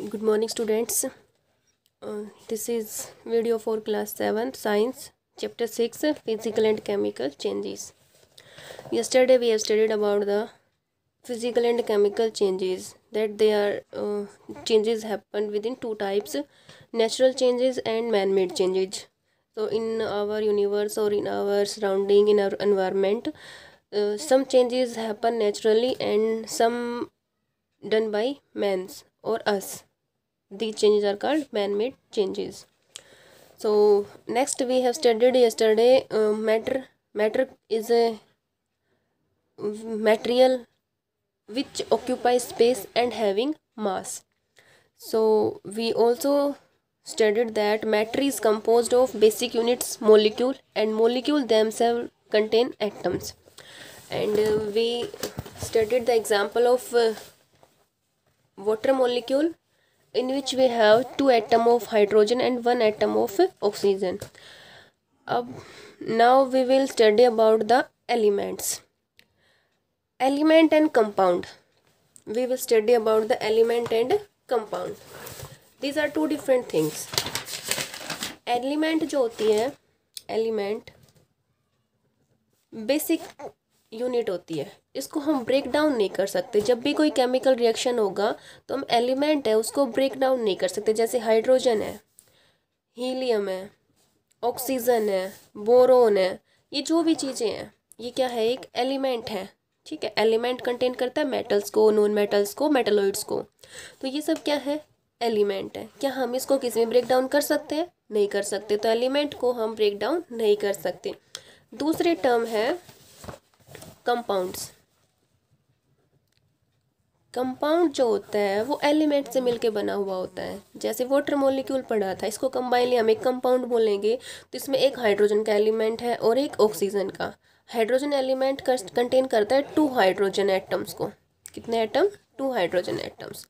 Good morning, students. This is video for class 7 science chapter 6 physical and chemical changes. Yesterday we have studied about the physical and chemical changes, that they are changes happen within two types: natural changes and man-made changes. So in our universe or in our surrounding, in our environment, some changes happen naturally and some done by mans or us. These changes are called man-made changes. So next we have studied yesterday matter is a material which occupies space and having mass. So we also studied that matter is composed of basic units, molecule, and molecule themselves contain atoms. And we studied the example of water molecule, in which we have 2 atoms of hydrogen and 1 atom of oxygen. Now we will study about the elements. Element and compound. We will study about the element and compound. These are two different things. Element जो होती है, element basic unit होती है, इसको हम break down नहीं कर सकते. जब भी कोई केमिकल रिएक्शन होगा तो हम एलिमेंट है उसको ब्रेक डाउन नहीं कर सकते. जैसे हाइड्रोजन है, हीलियम है, ऑक्सीजन है, बोरोन है, ये जो भी चीज़ें हैं ये क्या है, एक एलिमेंट है. ठीक है, एलिमेंट कंटेन करता है मेटल्स को, नॉन मेटल्स को, मेटलॉइड्स को. तो ये सब क्या है, एलिमेंट है. क्या हम इसको किसी में ब्रेक डाउन कर सकते हैं? नहीं कर सकते. तो एलिमेंट को हम ब्रेक डाउन नहीं कर सकते. दूसरी टर्म है कंपाउंड्स. कंपाउंड जो होता है वो एलिमेंट से मिलके बना हुआ होता है. जैसे वाटर मॉलिक्यूल पढ़ा था, इसको कंबाइनली हम एक कंपाउंड बोलेंगे. तो इसमें एक हाइड्रोजन का एलिमेंट है और एक ऑक्सीजन का. हाइड्रोजन एलिमेंट कंटेन करता है 2 हाइड्रोजन एटम्स को. कितने एटम? 2 hydrogen atoms.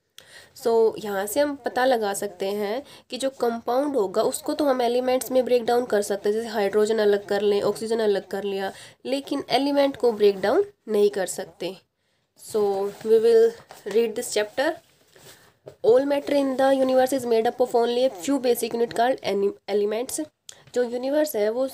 सो यहाँ से हम पता लगा सकते हैं कि जो कंपाउंड होगा उसको तो हम एलिमेंट्स में ब्रेक डाउन कर सकते हैं. जैसे हाइड्रोजन अलग कर लें, ऑक्सीजन अलग कर लिया, लेकिन एलिमेंट को ब्रेक डाउन नहीं कर सकते. So we will read this chapter. All matter in the universe is made up of only a few basic unit called elements. जो यूनिवर्स है वो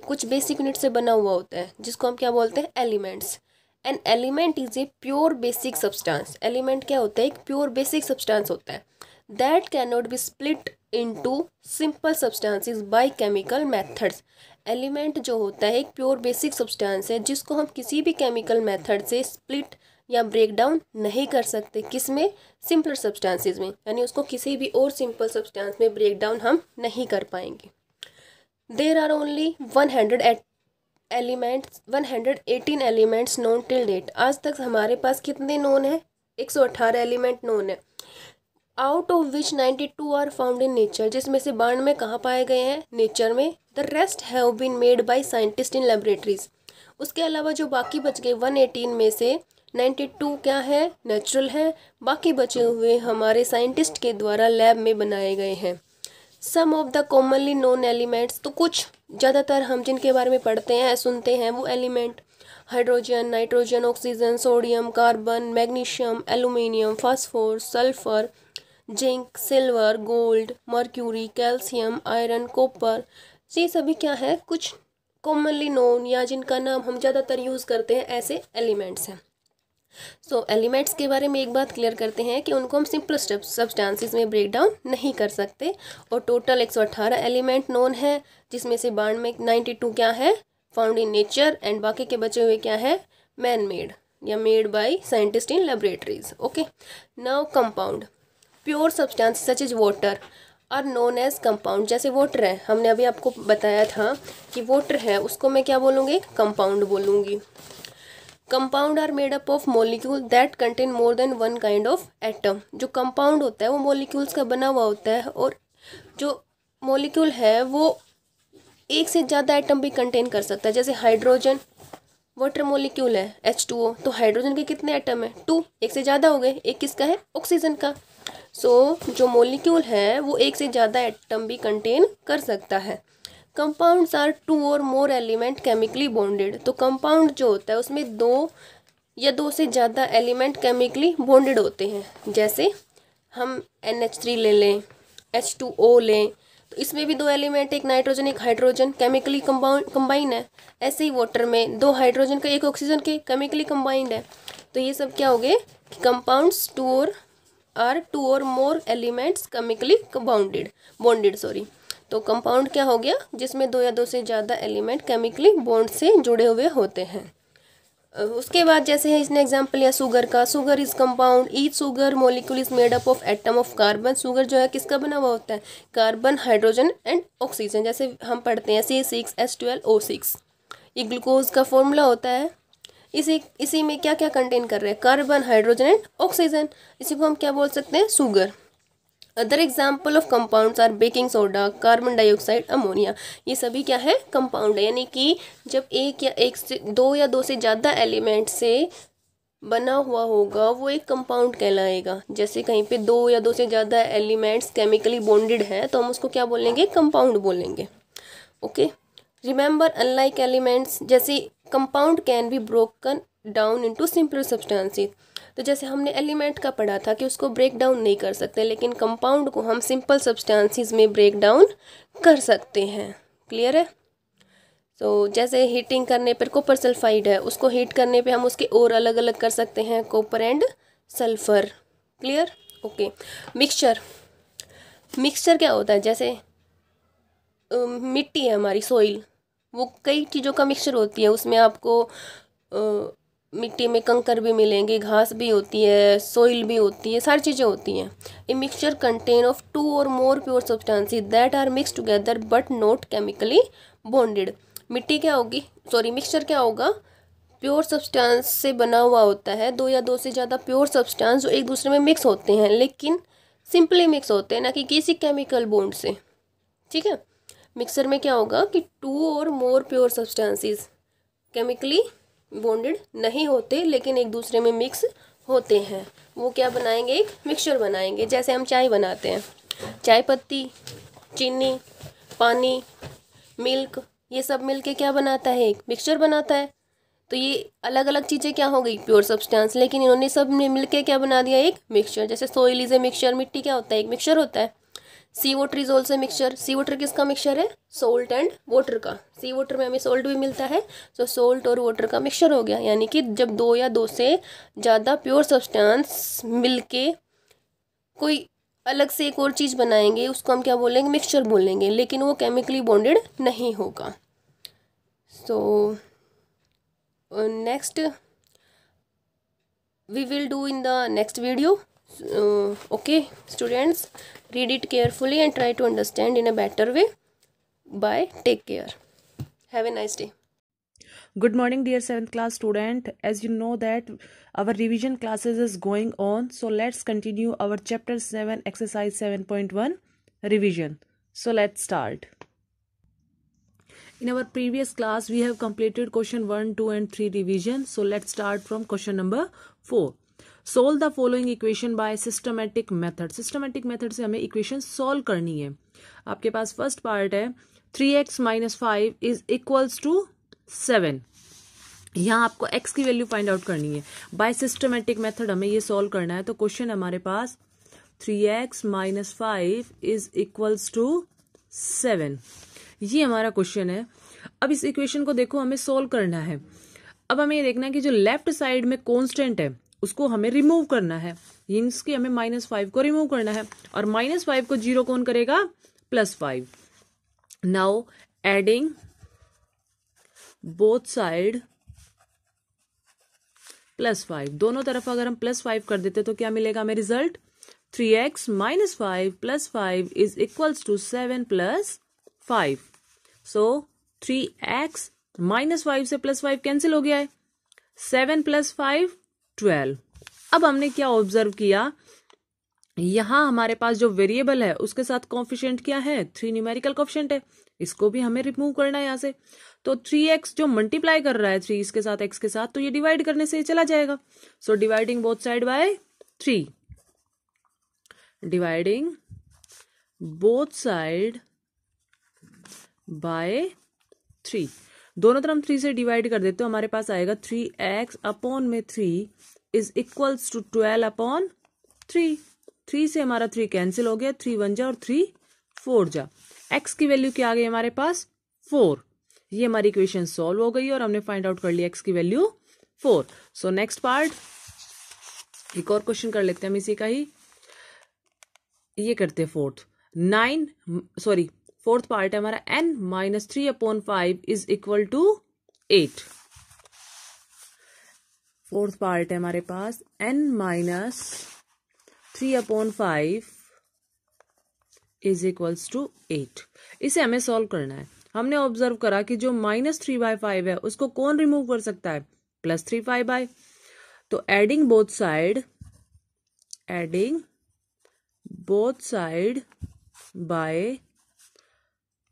कुछ बेसिक यूनिट से बना हुआ होता है, जिसको हम क्या बोलते हैं, elements. An element is a pure basic substance. Element क्या होता है? एक प्योर बेसिक सब्सटेंस होता है. That can not be split into simple substances by chemical methods. Element जो होता है एक प्योर बेसिक सब्सटेंस है जिसको हम किसी भी केमिकल मेथड से स्प्लिट या ब्रेक डाउन नहीं कर सकते. किस में? सिंपल सब्सटेंसेस में. यानी उसको किसी भी और सिंपल सब्सटेंस में ब्रेक डाउन हम नहीं कर पाएंगे. There are only 118 elements known till date. आज तक हमारे पास कितने नोन है? 118 एलिमेंट नोन है. Out of which 92 are found in nature. जिसमें से 92 कहाँ पाए गए हैं? नेचर में. The rest have been made by scientist in laboratories. उसके अलावा जो बाकी बच गए 118 में से 92 क्या है? नेचुरल है. बाकी बचे हुए हमारे साइंटिस्ट के द्वारा लैब में बनाए गए हैं. Some of the commonly known elements. तो कुछ ज़्यादातर हम जिनके बारे में पढ़ते हैं, सुनते हैं, वो element hydrogen, nitrogen, oxygen, sodium, carbon, magnesium, aluminium, phosphor, sulphur, zinc, silver, gold, mercury, calcium, iron, copper. ये सभी क्या है? कुछ कॉमनली नोन या जिनका नाम हम ज़्यादातर यूज़ करते हैं, ऐसे एलिमेंट्स हैं. सो एलिमेंट्स के बारे में एक बात क्लियर करते हैं कि उनको हम सिंपल सब्सटेंसेस में ब्रेक डाउन नहीं कर सकते. और टोटल 118 एलिमेंट नोन है, जिसमें से 92 क्या है? Found in nature. एंड बाकी के बचे हुए क्या है? मैन मेड या made by scientist in laboratories. Okay. Now compound. Pure substance such is water are known as compound. जैसे वाटर है, हमने अभी आपको बताया था कि वाटर है, उसको मैं क्या बोलूँगी? कंपाउंड बोलूँगी. Compound are made up of molecule that contain more than one kind of atom. जो कंपाउंड होता है वो मोलिक्यूल्स का बना हुआ होता है, और जो मोलिक्यूल है वो एक से ज़्यादा एटम भी कंटेन कर सकता है. जैसे हाइड्रोजन वाटर मोलिक्यूल है, H2O. तो हाइड्रोजन के कितने एटम है? 2. एक से ज़्यादा हो गए. एक किसका है? ऑक्सीजन का. सो जो मोलिक्यूल है वो एक से ज़्यादा एटम भी कंटेन कर सकता है. कंपाउंड्स आर 2 और मोर एलिमेंट केमिकली बॉन्डेड. तो कंपाउंड जो होता है उसमें 2 या 2 से ज़्यादा एलिमेंट केमिकली बॉन्डेड होते हैं. जैसे हम NH3 ले लें, H2O लें, तो इसमें भी दो एलिमेंट, एक नाइट्रोजन एक हाइड्रोजन, केमिकली कंबाइन है। ऐसे ही वाटर में दो हाइड्रोजन का एक ऑक्सीजन के केमिकली कंबाइंड है। तो ये सब क्या हो गए कि कंपाउंड्स टू और more elements chemically bonded sorry. तो कंपाउंड क्या हो गया, जिसमें दो या दो से ज़्यादा एलिमेंट केमिकली बॉन्ड से जुड़े हुए होते हैं। उसके बाद जैसे है इसने एग्जांपल लिया शुगर का, sugar is compound, each sugar molecule is made up of atom of carbon. Sugar जो है किसका बना हुआ होता है, कार्बन, हाइड्रोजन एंड ऑक्सीजन। जैसे हम पढ़ते हैं C6H12O6, ये ग्लूकोज का फॉर्मूला होता है। इसी में क्या क्या कंटेन कर रहे हैं, कार्बन, हाइड्रोजन एंड ऑक्सीजन। इसी को हम क्या बोल सकते हैं, sugar. Other example of compounds are baking soda, carbon dioxide, ammonia. ये सभी क्या है, कंपाउंड है। यानी कि जब एक से दो से ज़्यादा एलिमेंट से बना हुआ होगा वो एक कंपाउंड कहलाएगा। जैसे कहीं पे दो या दो से ज़्यादा एलिमेंट्स केमिकली बॉन्डेड है तो हम उसको क्या बोलेंगे, कंपाउंड बोलेंगे। ओके, रिमेंबर अनलाइक एलिमेंट्स, जैसे compound can be broken down into simpler substances. तो जैसे हमने एलिमेंट का पढ़ा था कि उसको ब्रेक डाउन नहीं कर सकते, लेकिन कंपाउंड को हम सिंपल सब्सटेंसेस में ब्रेक डाउन कर सकते हैं। क्लियर है। तो जैसे हीटिंग करने पर कॉपर सल्फाइड है, उसको हीट करने पे हम उसके और अलग अलग कर सकते हैं, copper and sulphur. Clear. Okay, mixture क्या होता है, जैसे मिट्टी है हमारी, सॉइल, वो कई चीज़ों का मिक्सचर होती है। उसमें आपको मिट्टी में कंकर भी मिलेंगे, घास भी होती है, सोइल भी होती है, सारी चीज़ें होती हैं। A mixture contain of two और more pure substances that are mix together but not chemically bonded. मिट्टी क्या होगी, सॉरी मिक्सचर क्या होगा, प्योर सब्सटेंस से बना हुआ होता है। दो या दो से ज़्यादा प्योर सब्सटेंस जो एक दूसरे में मिक्स होते हैं, लेकिन सिंपली मिक्स होते हैं, ना कि किसी केमिकल बॉन्ड से। ठीक है। मिक्सर में क्या होगा कि टू और more pure substances chemically bonded नहीं होते, लेकिन एक दूसरे में मिक्स होते हैं। वो क्या बनाएंगे, एक मिक्सचर बनाएंगे। जैसे हम चाय बनाते हैं, चाय पत्ती, चीनी, पानी, मिल्क, ये सब मिलके क्या बनाता है, एक मिक्सचर बनाता है। तो ये अलग अलग चीज़ें क्या हो गई, प्योर सब्सटेंस, लेकिन इन्होंने सब ने मिलके क्या बना दिया, एक मिक्सचर। जैसे सोइल इज ए मिक्सचर, मिट्टी क्या होता है, एक मिक्सचर होता है। Sea water is also mixture, sea water किसका मिक्सचर है, सोल्ट एंड वाटर का। सी वाटर में हमें सोल्ट भी मिलता है, तो सोल्ट और वाटर का मिक्सचर हो गया। यानी कि जब दो या दो से ज़्यादा प्योर सब्सटेंस मिलके कोई अलग से एक और चीज़ बनाएंगे, उसको हम क्या बोलेंगे, मिक्सचर बोलेंगे, लेकिन वो केमिकली बॉन्डेड नहीं होगा। So next we will do in the next video. Okay students, read it carefully and try to understand in a better way. Bye, take care, have a nice day. Good morning dear 7th class student. As you know that our revision classes is going on, so let's continue our chapter 7 exercise 7.1 revision. So let's start. In our previous class we have completed question 1, 2 and 3 revision. So let's start from question number 4. Solve the following equation by systematic method. Systematic method से हमें equation solve करनी है। आपके पास first part है 3x minus 5 is equals to 7. यहाँ आपको x की value find out करनी है। बाय सिस्टमेटिक मेथड हमें ये सॉल्व करना है। तो क्वेश्चन हमारे पास 3x minus 5 is equals to 7, ये हमारा क्वेश्चन है। अब इस इक्वेशन को देखो, हमें सोल्व करना है। अब हमें ये देखना है कि जो लेफ्ट साइड में कांस्टेंट है उसको हमें रिमूव करना है, इसके हमें -5 को रिमूव करना है, और -5 को 0 कौन करेगा, +5। नाउ एडिंग बोथ साइड +5, दोनों तरफ अगर हम +5 कर देते तो क्या मिलेगा हमें result, 3x minus 5 plus 5 is equals to 7 plus 5. So 3x minus 5 से +5 कैंसिल हो गया है, 7 plus 5 12। अब हमने क्या ऑब्जर्व किया, यहां हमारे पास जो वेरिएबल है उसके साथ कोफिशिएंट क्या है, 3 न्यूमेरिकल कोफिशिएंट है, इसको भी हमें रिमूव करना है यहां से। तो 3x जो मल्टीप्लाई कर रहा है 3 इसके साथ x के साथ, तो ये डिवाइड करने से चला जाएगा। So dividing both side by 3, dividing both side by 3, दोनों तरफ 3 से डिवाइड कर देते हो, हमारे पास आएगा 3x अपॉन में 3 इज इक्वल्स टू 12 अपॉन 3। 3 से हमारा 3 कैंसिल हो गया, 3 1 जा और 3 4 जा। x की वैल्यू क्या आ गई हमारे पास 4। ये हमारी इक्वेशन सॉल्व हो गई और हमने फाइंड आउट कर लिया x की वैल्यू 4। सो नेक्स्ट पार्ट, एक और क्वेश्चन कर लेते हैं हम इसी का ही। ये करते हैं फोर्थ पार्ट है हमारा n minus 3/5 is equal to 8। Fourth part है हमारे पास n minus 3/5 is equals to 8। इसे हमें सॉल्व करना है। हमने ऑब्जर्व करा कि जो -3/5 है उसको कौन रिमूव कर सकता है, +3/5। तो एडिंग बोथ साइड बाय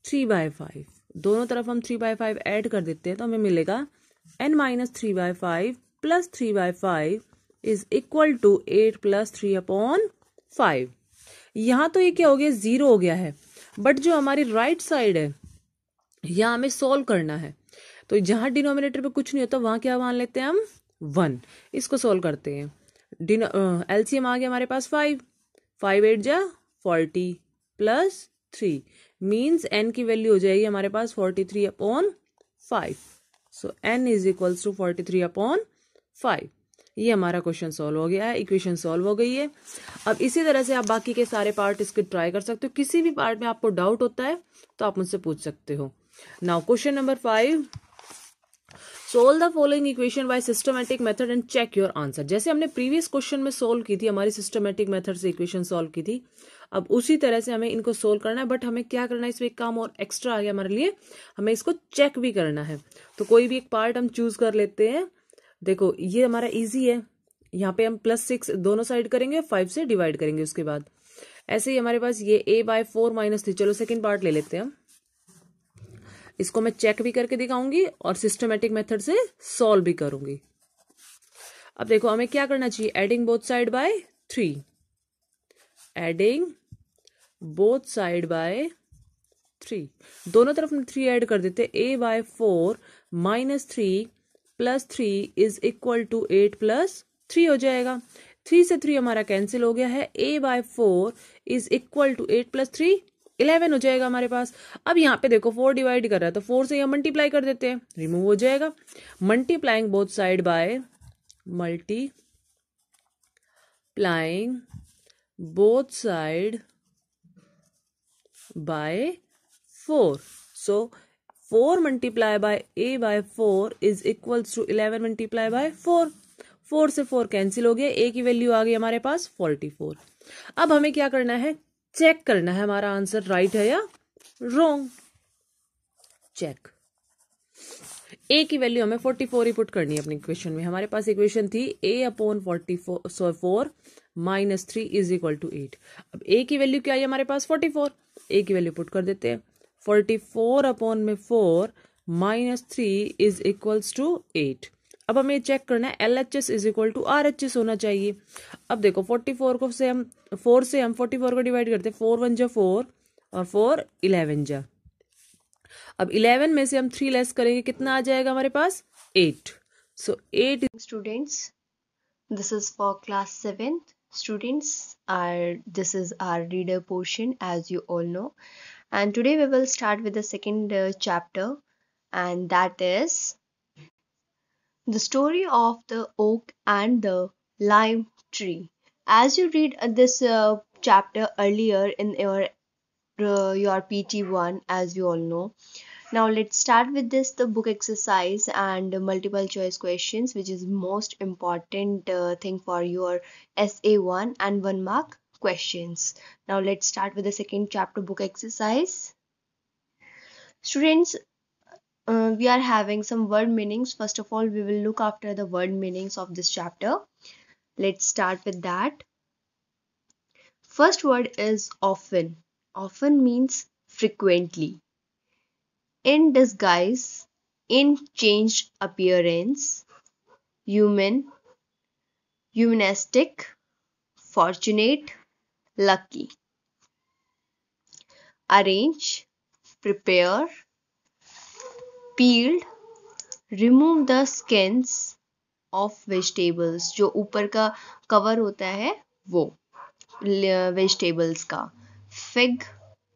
3/5, दोनों तरफ हम 3/5 ऐड कर देते हैं तो हमें मिलेगा n minus 3/5 plus 3/5 is equal to 8 plus 3/5। यहां तो ये क्या हो गया, 0 हो गया है, बट जो हमारी राइट साइड है यहां हमें सोल्व करना है। तो जहां डिनोमिनेटर पे कुछ नहीं होता वहां क्या मान लेते हैं हम 1। इसको सोल्व करते हैं। एलसीएम आ गया हमारे पास 5 8 जा 40 प्लस 3 मीन्स n की वैल्यू हो जाएगी हमारे पास 43/5। सो n इज इक्वल्स टू 43/5। ये हमारा क्वेश्चन सॉल्व हो गया है, इक्वेशन सॉल्व हो गई है। अब इसी तरह से आप बाकी के सारे पार्ट इसके ट्राई कर सकते हो। किसी भी पार्ट में आपको डाउट होता है तो आप मुझसे पूछ सकते हो। Now question number 5, solve the following equation by systematic method and check your answer. जैसे हमने प्रीवियस क्वेश्चन में सोल्व की थी, हमारी सिस्टमैटिक मेथड से इक्वेशन सोल्व की थी, अब उसी तरह से हमें इनको सोल्व करना है। बट हमें क्या करना है, इसमें एक काम और एक्स्ट्रा आ गया हमारे लिए, हमें इसको चेक भी करना है। तो कोई भी एक पार्ट हम चूज कर लेते हैं। देखो ये हमारा इजी है, यहाँ पे हम +6 दोनों साइड करेंगे, 5 से डिवाइड करेंगे उसके बाद। ऐसे ही हमारे पास ये a/4 - 3। चलो सेकेंड पार्ट ले लेते हैं हम। इसको मैं चेक भी करके दिखाऊंगी और सिस्टमैटिक मेथड से सॉल्व भी करूंगी। अब देखो हमें क्या करना चाहिए, adding both side by 3, adding both side by 3, दोनों तरफ में 3 ऐड कर देते। a/4 - 3 plus 3 is equal to 8 plus 3 हो जाएगा। 3 से 3 हमारा कैंसिल हो गया है। a/4 is equal to 8 plus 3 11 हो जाएगा हमारे पास। अब यहाँ पे देखो 4 डिवाइड कर रहा है तो 4 से यहाँ मल्टीप्लाई कर देते हैं, रिमूव हो जाएगा। Multiplying both side by by 4। So 4 multiply by a/4 is equals to 11 multiply by 4। 4 से 4 कैंसिल हो गया, a की वैल्यू आ गई हमारे पास 44। अब हमें क्या करना है, चेक करना है हमारा आंसर राइट है या रॉन्ग। चेक, a की वैल्यू हमें 44 ही पुट करनी है अपनी इक्वेशन में। हमारे पास इक्वेशन थी a/4 - 3 इज इक्वल टू 8। अब a की वैल्यू क्या है हमारे पास 44, a की वैल्यू पुट कर देते हैं। 44/4 - 3 इज इक्वल्स टू 8। अब हमें चेक करना है LHS is equal to RHS होना चाहिए। अब देखो 44 को से हम 4 से हम 44 को डिवाइड करते हैं, 4 1 जा 4 और 4 11 जा। अब 11 में से हम 3 लेस करेंगे, कितना आ जाएगा हमारे पास 8। सो 8 Students, this is for class 7th. Students, this is our reader portion, as you all know. And today we will start with the second chapter, and that is the story of the oak and the lime tree. As you read this chapter earlier in your PT1, as you all know. Now let's start with the book exercise and multiple choice questions, which is most important thing for your SA1 and 1 mark questions. Now let's start with the second chapter book exercise. Students, we are having some word meanings. First of all, we will look after the word meanings of this chapter. Let's start with that. First word is often. Often means frequently. In disguise, in changed appearance, humanistic, fortunate, lucky. Arrange, prepare, peeled, remove the skins of vegetables. जो ऊपर का cover होता है वो, vegetables का. Fig,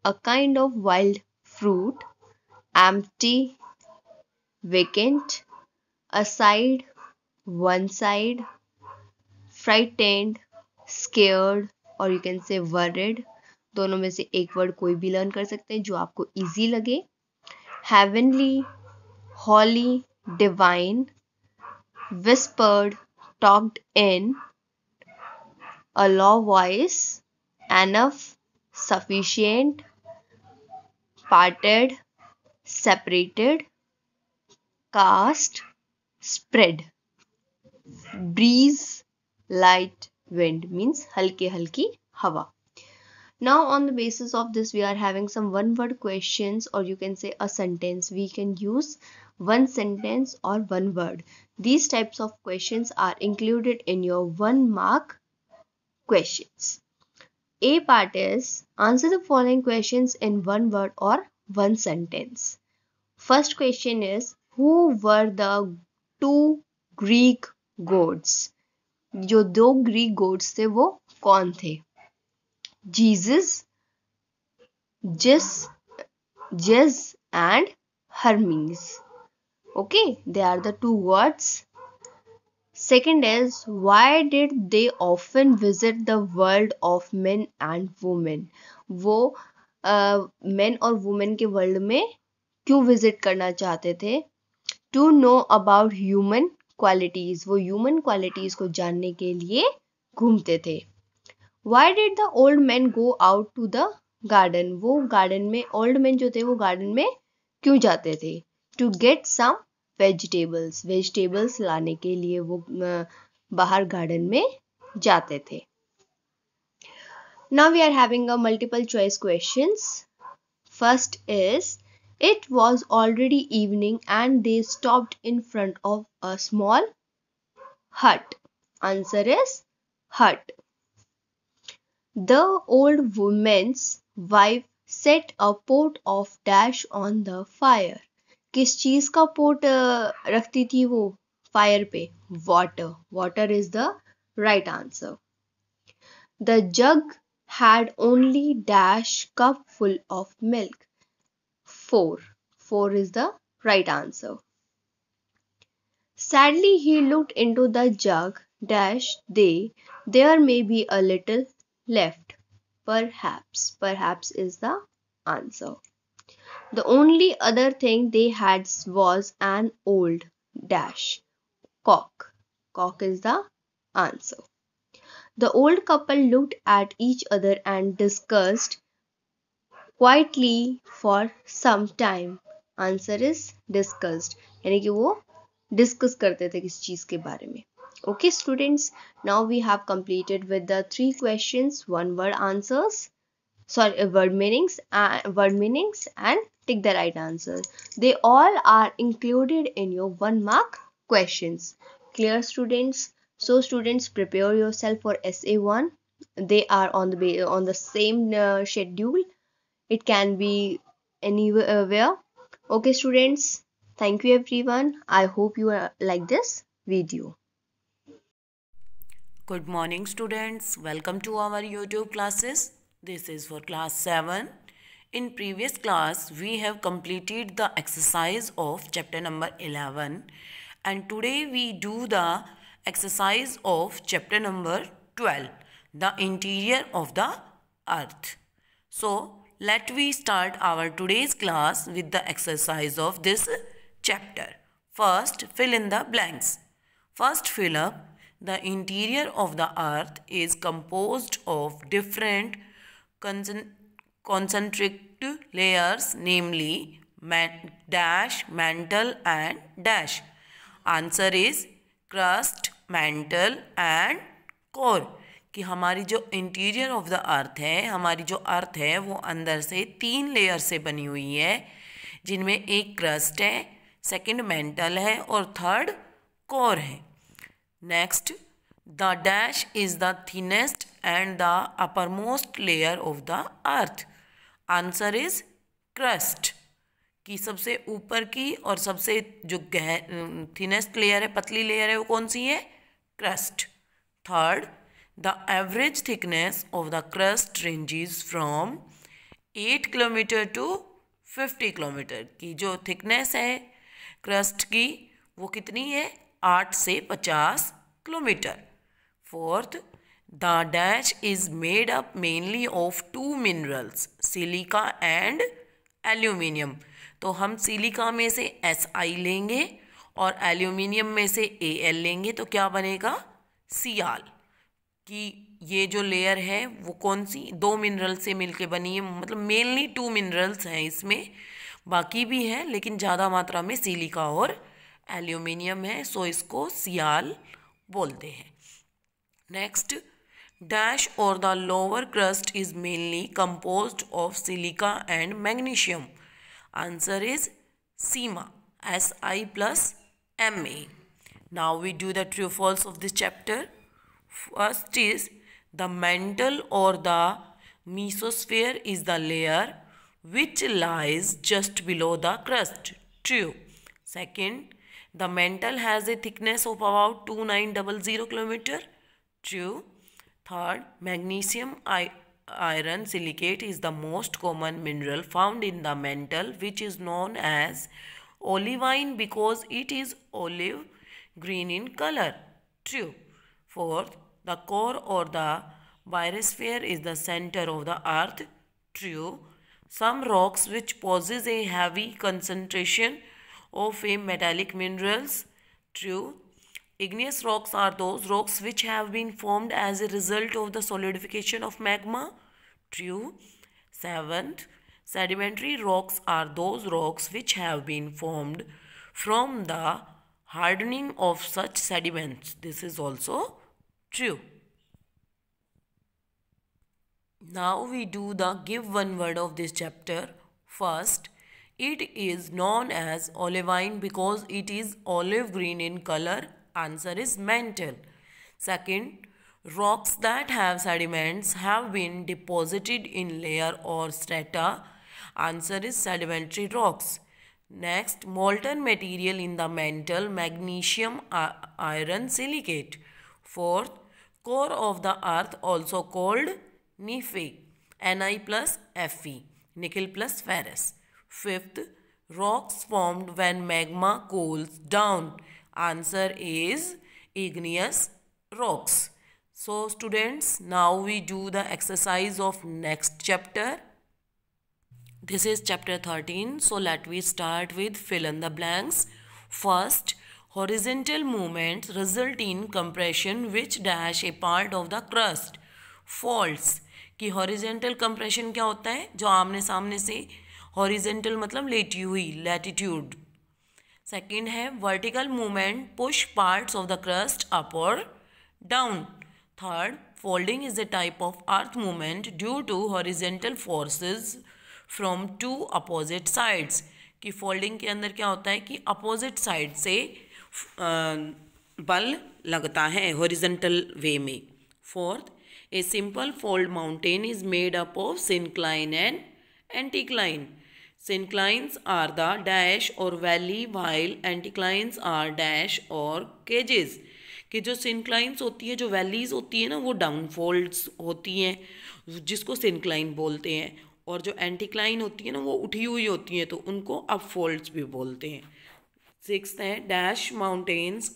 a kind of wild fruit. Empty, vacant. Aside, one side. Frightened, scared, or you can say worried. दोनों में से एक वर्ड कोई भी लर्न कर सकते हैं जो आपको इजी लगे. Heavenly, holy, divine. Whispered, talked in. A low voice, enough, sufficient. Parted, separated. Cast, spread. Breeze, light wind means halki halki hawa. Now on the basis of this we are having some one word questions, or you can say a sentence. We can use one sentence or one word. These types of questions are included in your 1 mark questions. A part is answer the following questions in one word or one sentence. First question is, who were the 2 Greek gods? जो 2 Greek gods थे वो कौन थे? Jesus, जेस and Hermes. Okay, they are the 2 gods. Second is, why did they often visit the world of men and women? वो men और women के world में क्यों विजिट करना चाहते थे? To know about human qualities. वो human qualities को जानने के लिए घूमते थे. Why did the old men go out to the garden? वो गार्डन में old men जो थे वो गार्डन में क्यों जाते थे? To get some vegetables. Vegetables लाने के लिए वो बाहर गार्डन में जाते थे. Now we are having a multiple choice questions. First is, it was already evening and they stopped in front of a small hut. Answer is hut. The old woman's wife set a pot of dash on the fire. किस चीज का pot रखती थी वो fire पे? Water. Water is the right answer. The jug had only dash cup full of milk. 4. 4 is the right answer. Sadly he looked into the jug dash there may be a little left. Perhaps. Perhaps is the answer. The only other thing they had was an old dash cock. Cock is the answer. The old couple looked at each other and discussed quietly for some time. Answer is discussed. यानी कि वो discuss करते थे किस चीज के बारे में. Okay students, now we have completed with the 3 questions, 1 word answers, word meanings and tick the right answer. They all are included in your 1 mark questions. Clear students? So students, prepare yourself for SA1. They are on the same schedule. It can be anywhere. Okay students, thank you everyone. I hope you like this video. Good morning students, welcome to our YouTube classes. This is for class 7. In previous class we have completed the exercise of chapter number 11 and today we do the exercise of chapter number 12, the interior of the earth. So let we start our today's class with the exercise of this chapter. First, fill in the blanks. First, fill up. The interior of the earth is composed of different concentric layers, namely dash, mantle and dash. Answer is crust, mantle and core. कि हमारी जो interior of the earth है, हमारी जो अर्थ है वो अंदर से 3 लेयर से बनी हुई है, जिनमें एक क्रस्ट है, सेकंड मेंटल है और थर्ड कोर है. Next, the dash is the thinnest and the uppermost layer of the earth. Answer is crust. कि सबसे ऊपर की और सबसे जो थिनेस्ट लेयर है, पतली लेयर है, वो कौन सी है? Crust. Third, The average thickness of the crust ranges from 8 kilometre to 50 kilometre की जो थिकनेस है क्रस्ट की वो कितनी है 8 से 50 kilometre. Fourth, the dash is made up mainly of 2 minerals silica and aluminium. तो हम सिलिका में से Si लेंगे और एल्यूमिनियम में से Al लेंगे तो क्या बनेगा Cl. कि ये जो लेयर है वो कौन सी 2 मिनरल से मिलके बनी है, मतलब मेनली 2 मिनरल्स हैं इसमें, बाकी भी हैं लेकिन ज़्यादा मात्रा में सिलिका और एल्यूमिनियम है, सो इसको Cl बोलते हैं. नेक्स्ट, डैश और the lower crust is mainly composed of silica and magnesium. Answer is Seema Si plus Ma. Now we do the true false of this chapter. First is the mantle or the mesosphere is the layer which lies just below the crust. True. Second, the mantle has a thickness of about 2900 km. True. Third, magnesium iron silicate is the most common mineral found in the mantle, which is known as olivine because it is olive green in color. True. Fourth, the core or the biosphere is the center of the earth. True. Some rocks which possess a heavy concentration of a metallic minerals. True. Igneous rocks are those rocks which have been formed as a result of the solidification of magma. True. Seventh, sedimentary rocks are those rocks which have been formed from the hardening of such sediments. This is also true. Now we do the give one word of this chapter. First, it is known as olivine because it is olive green in color. Answer is mantle. Second, rocks that have sediments have been deposited in layer or strata. Answer is sedimentary rocks. Next, molten material in the mantle, magnesium iron silicate. Fourth, core of the earth also called Nephi, Ni plus Fe, nickel plus ferrous. Fifth, rocks formed when magma cools down. Answer is igneous rocks. So students, now we do the exercise of next chapter. This is chapter 13. So let we start with fill in the blanks. First, horizontal movements result in compression which dash a part of the crust. False. कि horizontal compression क्या होता है, जो आमने सामने से, horizontal मतलब लेटी हुई, लैटिट्यूड. सेकेंड है vertical movement push parts of the crust up और down. Third, folding is a type of earth movement due to horizontal forces from two opposite sides. कि फोल्डिंग के अंदर क्या होता है कि अपोजिट साइड से बल लगता है हॉरिजेंटल वे में. Fourth, a simple fold mountain is made up of syncline and anticline. Synclines are the dash or valley while anticlines are dash or cages. कि जो synclines होती है, जो valleys होती है ना, वो downfolds होती हैं जिसको syncline बोलते हैं, और जो anticline होती है ना वो उठी हुई होती हैं तो उनको upfolds भी बोलते हैं. Sixth है dash mountains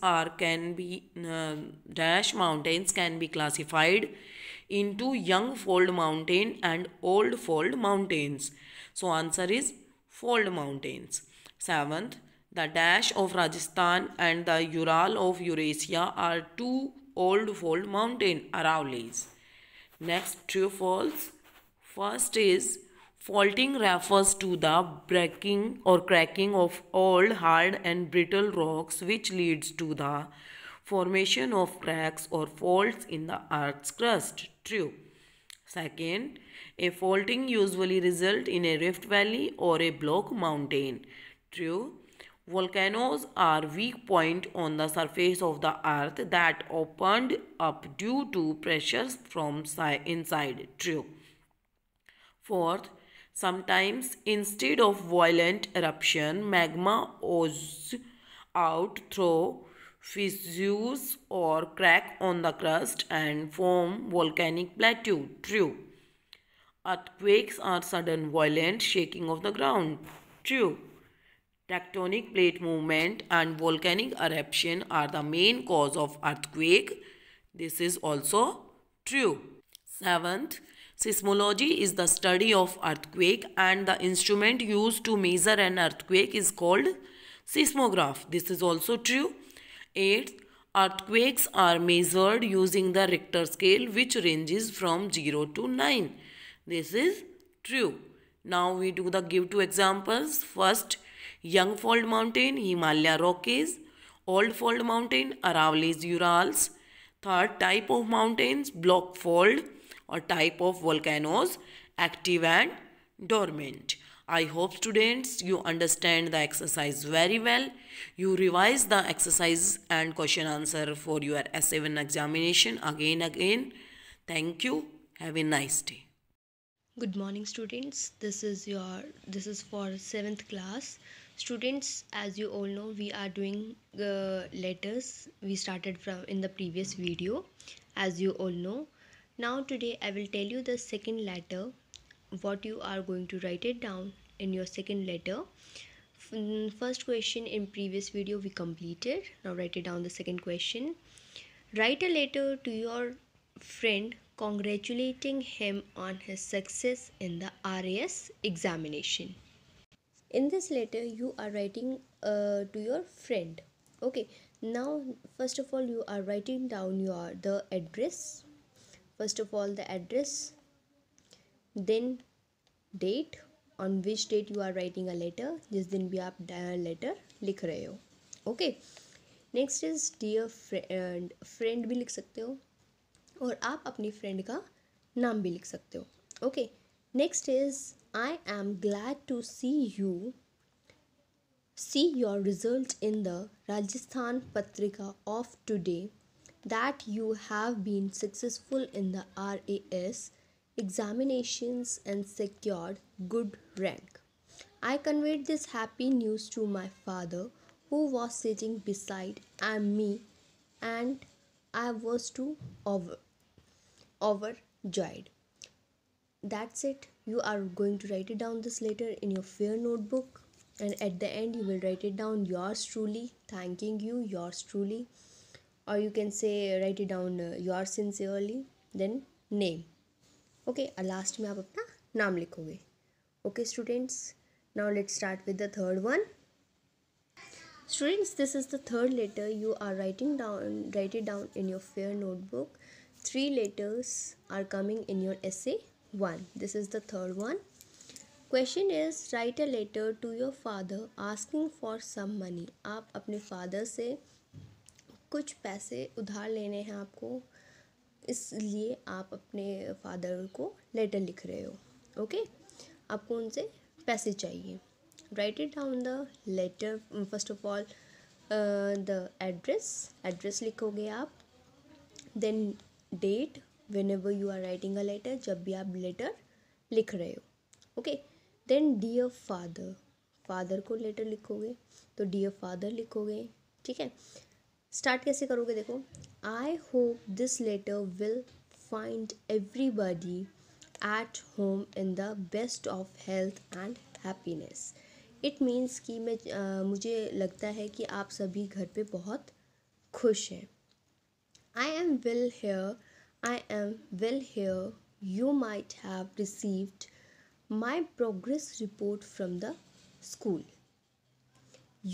can be classified into young fold mountain and old fold mountains. So answer is fold mountains. Seventh, the dash of Rajasthan and the Ural of Eurasia are two old fold mountain Aravallis. Next, true false. First is faulting refers to the breaking or cracking of old hard and brittle rocks which leads to the formation of cracks or faults in the earth's crust. True. Second, a faulting usually results in a rift valley or a block mountain. True. Volcanoes are weak points on the surface of the earth that opened up due to pressures from inside. True. Fourth, sometimes instead of violent eruption, magma oozes out through fissures or crack on the crust and form volcanic plateau. True. Earthquakes are sudden violent shaking of the ground. True. Tectonic plate movement and volcanic eruption are the main cause of earthquake. This is also true. Seventh, seismology is the study of earthquake and the instrument used to measure an earthquake is called seismograph. This is also true. Eighth, earthquakes are measured using the Richter scale which ranges from 0 to 9. This is true. Now we do the give two examples. First, Young Fold Mountain, Himalaya Rockies. Old Fold Mountain, Aravallis Urals. Third type of mountains, block fold or type of volcanoes, active and dormant. I hope students you understand the exercise very well. You revise the exercise and question answer for your S7 examination again. Thank you. Have a nice day. Good morning, students. This is for 7th class. Students, as you all know, we are doing letters. We started from in the previous video, as you all know. Now today I will tell you the second letter, what you are going to write it down in your second letter. First question in previous video we completed. Now write it down the second question. Write a letter to your friend congratulating him on his success in the RAS examination. In this letter you are writing to your friend. Okay, now first of all you are writing down the address. First of all the address, then date, on which date you are writing a letter, जिस दिन भी आप letter लिख रहे हो. Okay, next is dear friend. Friend भी लिख सकते हो और आप अपनी फ्रेंड का नाम भी लिख सकते हो. Okay, next is I am glad to see your result in the Rajasthan Patrika of today, that you have been successful in the RAS examinations and secured good rank. I conveyed this happy news to my father, who was sitting beside me, and I was too overjoyed. That's it. You are going to write it down this letter in your fair notebook, and at the end you will write it down yours truly thanking you, yours truly, or you can say write it down yours sincerely, then name. Okay, last में आप अपना नाम लिखोगे. Okay students, now let's start with the third one. Students, this is the third letter you are write it down in your fair notebook. 3 letters are coming in your essay 1. This is the third one. Question is, write a letter to your father asking for some money. आप अपने father से कुछ पैसे उधार लेने हैं आपको, इसलिए आप अपने फादर को लेटर लिख रहे हो. ओके, आपको उनसे पैसे चाहिए. Write it down the letter. First of all the address लिखोगे आप. Then date, whenever you are writing a letter, जब भी आप लेटर लिख रहे हो. ओके, देन डियर फादर को लेटर लिखोगे तो डियर फादर लिखोगे. ठीक है, स्टार्ट कैसे करोगे देखो. I hope this letter will find everybody at home in the best of health and happiness. It means कि मुझे लगता है कि आप सभी घर पे बहुत खुश हैं. I am well hair you might have received my progress report from the school.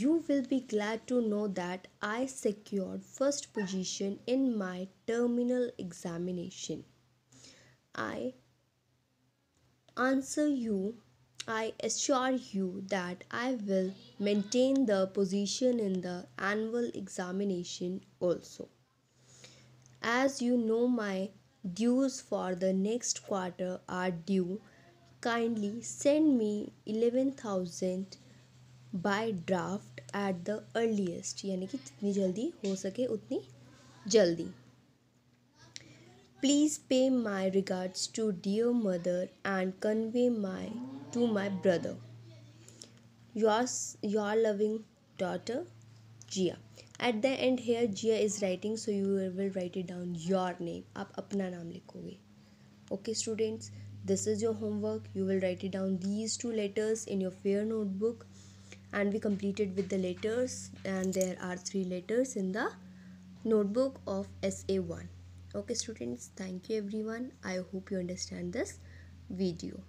You will be glad to know that I secured first position in my terminal examination. I assure you that I will maintain the position in the annual examination also. As you know, my dues for the next quarter are due. Kindly send me 11,000 by draft at the earliest. यानी कि जितनी जल्दी हो सके उतनी जल्दी. Please pay my regards to dear mother and convey to my brother. Your loving daughter, Jia. At the end here Jia is writing, so you will write it down your name. आप अपना नाम लिखोगे. Okay students, this is your homework. You will write it down these two letters in your fair notebook, and we completed with the letters, and there are 3 letters in the notebook of SA1. Okay students, thank you everyone. I hope you understand this video.